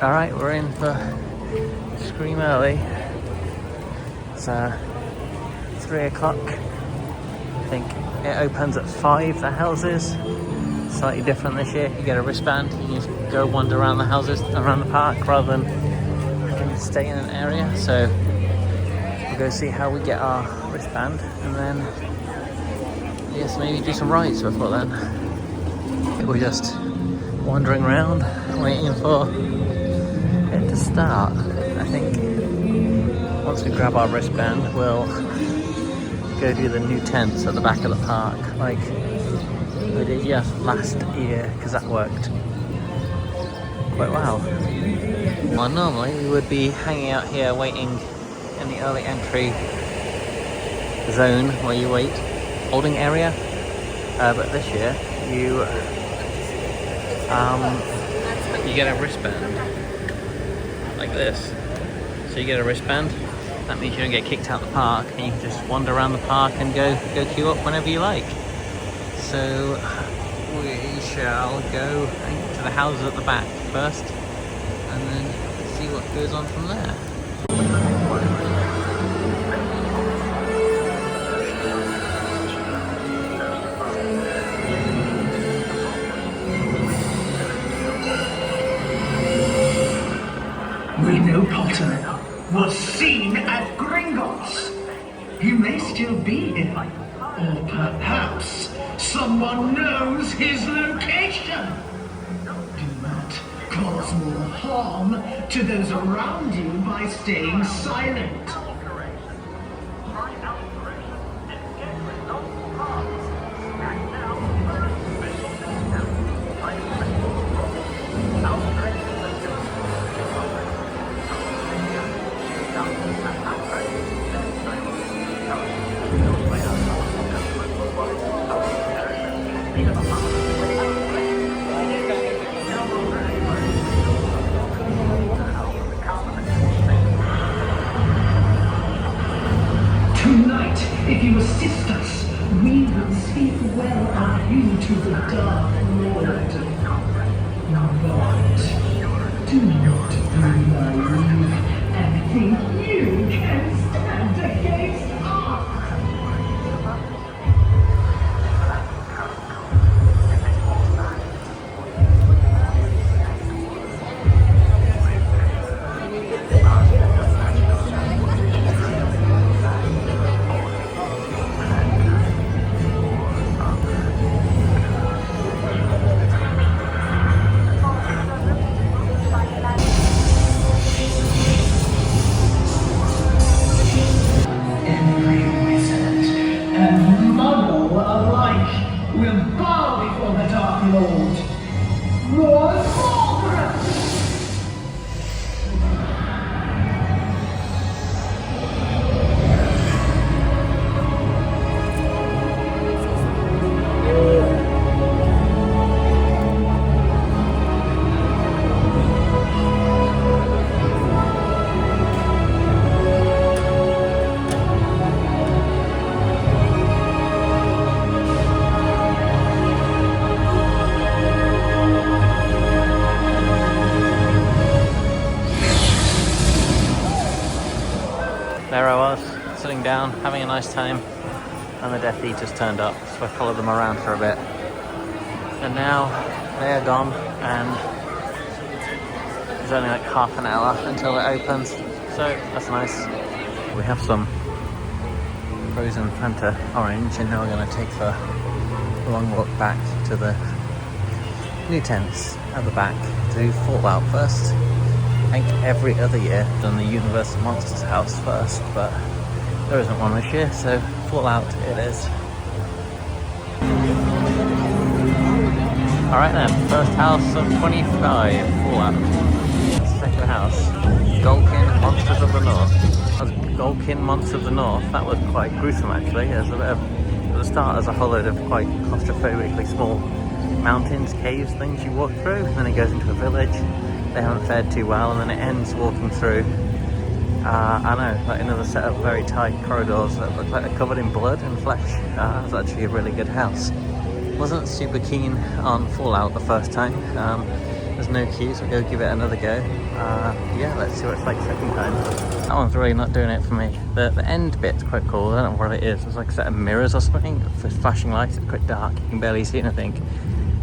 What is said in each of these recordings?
Alright, we're in for Scream early. It's 3 o'clock. I think it opens at 5, the houses. Slightly different this year. You get a wristband, you can just go wander around the houses, around the park, rather than having to stay in an area. So we'll go see how we get our wristband, and then yes, maybe do some rides before then. We're just wandering around, waiting for it to start. I think once we grab our wristband, we'll go do the new tents at the back of the park, like we did last year, because that worked quite well. Well, normally we would be hanging out here waiting in the early entry zone where you wait, holding area, but this year you get a wristband like this. So you get a wristband, that means you don't get kicked out of the park, and you can just wander around the park and go queue up whenever you like. So we shall go to the houses at the back first, and then see what goes on from there. We know Potter was seen at Gringotts. He may still be here, or perhaps someone knows his location. Do not cause more harm to those around you by staying silent. Tonight, if you assist us, we will speak well of you to the Dark Lord. But do not be naive and think you can stand against us. Will bow before the Dark Lord. Lord Margaret! There I was, sitting down, having a nice time, and the Death Eaters turned up, so I followed them around for a bit. And now they are gone, and there's only like half an hour until it opens, so that's nice. We have some frozen Fanta orange, and now we're going to take the long walk back to the new tents at the back to do Fallout first. I think every other year I've done the Universal Monsters house first, but there isn't one this year, so Fallout it is. Alright then, first house of 25, Fallout. Second house, Golkin Monsters of the North. That was Golkin Monsters of the North. That was quite gruesome actually. There's a bit of, at the start there's a whole load of quite claustrophobically small mountains, caves, things you walk through, and then it goes into a village. They haven't fared too well, and then it ends walking through I know, like another set of very tight corridors that look like they're covered in blood and flesh. It's actually a really good house. Wasn't super keen on Fallout the first time. There's no queue, so I'll go give it another go. Yeah, let's see what it's like second time. That one's really not doing it for me. The end bit's quite cool. I don't know what it is. It's like a set of mirrors or something. There's flashing lights. It's quite dark. You can barely see anything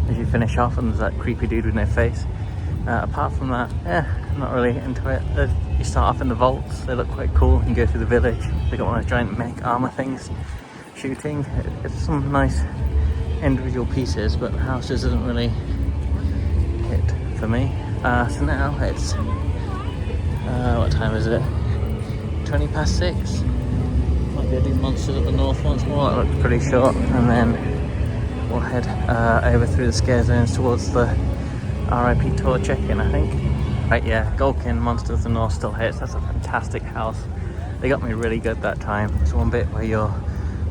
as you finish off, and there's that creepy dude with no face. Apart from that, yeah, I'm not really into it. You start off in the vaults. They look quite cool. You go through the village. They got one of those giant mech armor things shooting. It's some nice individual pieces, but the house just isn't really hit for me. So now it's what time is it? 20 past 6. Might be able to do Monsters of the North once more. That looks pretty short, and then we'll head over through the scare zones towards the RIP tour check-in, I think. Right, yeah, Gulkin Monsters of the North still hits. That's a fantastic house. They got me really good that time. There's one bit where you're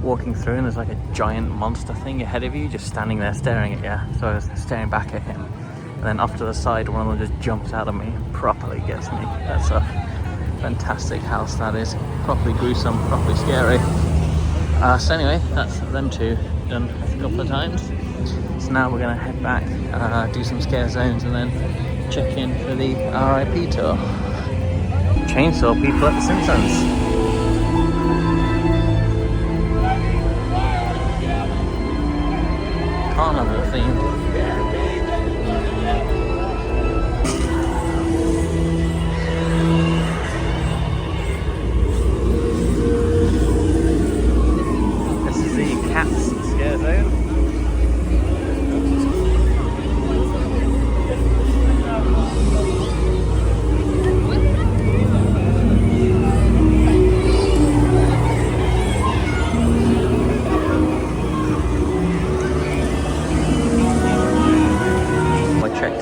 walking through and there's like a giant monster thing ahead of you, just standing there staring at you. So I was staring back at him, and then off to the side, one of them just jumps out at me and properly gets me. That's a fantastic house, that is. Properly gruesome, properly scary. So anyway, that's them two done a couple of times. So now we're gonna head back, do some scare zones, and then check in for the RIP tour. Chainsaw people at the Simpsons. Carnival themed. This is the Cats scare zone.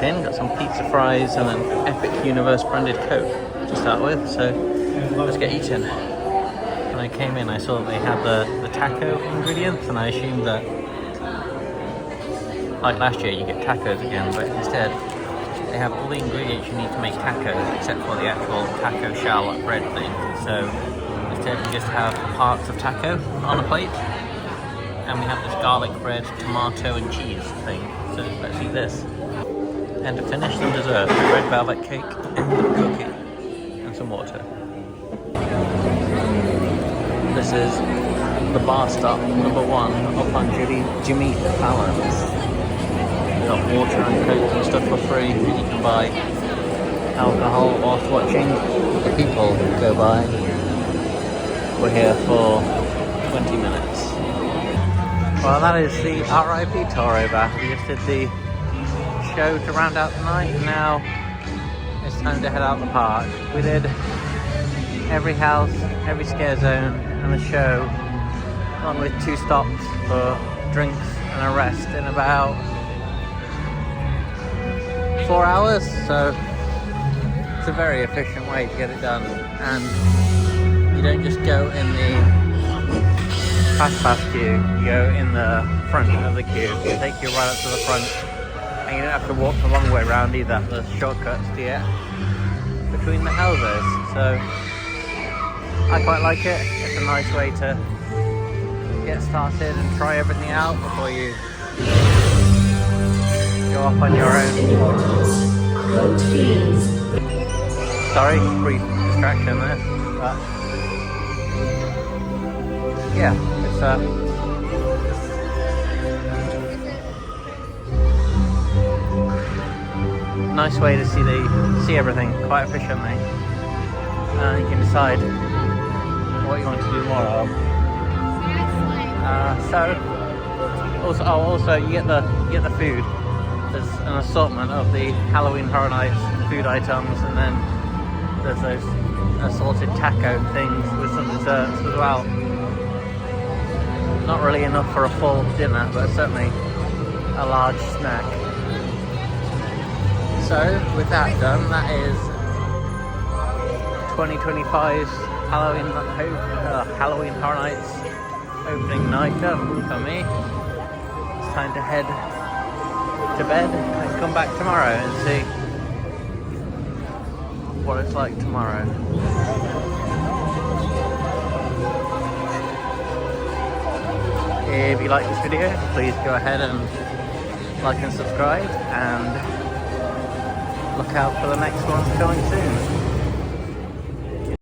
Got some pizza fries and an Epic Universe branded Coke to start with, so let's get eating. When I came in, I saw that they had the taco ingredients, and I assumed that, like last year, you get tacos again, but instead they have all the ingredients you need to make tacos except for the actual taco shell, like bread thing. So instead you just have parts of taco on a plate, and we have this garlic bread, tomato and cheese thing. So let's eat this. And to finish, the dessert, red velvet cake and a cookie and some water. This is the bar stop number 1 up on Jimmy Fallon's. We've got water and coke and stuff for free. You can buy alcohol whilst watching the people go by. We're here for 20 minutes. Well, that is the RIP tour over. We just did the show to round out the night, and now it's time to head out the park. We did every house, every scare zone and a show, along with 2 stops for drinks and a rest in about 4 hours, so it's a very efficient way to get it done. And you don't just go in the fast queue, you go in the front of the queue. It'll take you right up to the front. And you don't have to walk the long way around either. There's shortcuts to get between the houses. So I quite like it. It's a nice way to get started and try everything out before you go off on your own. Sorry, brief distraction there. But yeah, it's nice way to see everything quite efficiently. You can decide what you want to do more of. Also you get the food. There's an assortment of the Halloween Horror Nights food items, and then there's those assorted taco things with some desserts as well. Not really enough for a full dinner, but certainly a large snack. So, with that done, that is 2025's Halloween Horror Nights opening night done for me. It's time to head to bed and come back tomorrow and see what it's like tomorrow. If you like this video, please go ahead and like and subscribe, and look out for the next one coming soon.